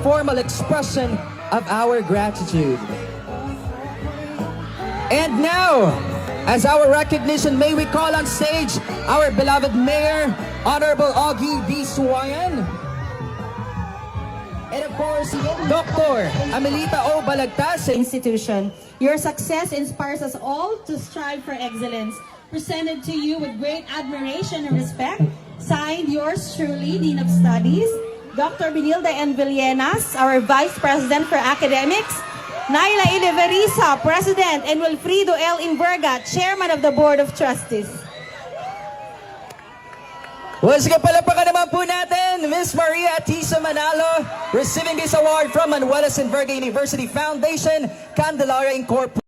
formal expression of our gratitude. And now, as our recognition, may we call on stage our beloved Mayor, Honorable Augie D. Suwayan. And of course, Dr. Amelita O. Balagtas. Institution. Your success inspires us all to strive for excellence. Presented to you with great admiration and respect. Signed, yours truly, Dean of Studies, Dr. Benilda N. Villenas, our Vice President for Academics, Naila Iliverisa, President, and Wilfrido L. Inverga, Chairman of the Board of Trustees. Well, sige, palapakan naman po natin Miss Maria Tisa Manalo, receiving this award from Manuelas Inverga University Foundation, Candelaria Incorporated.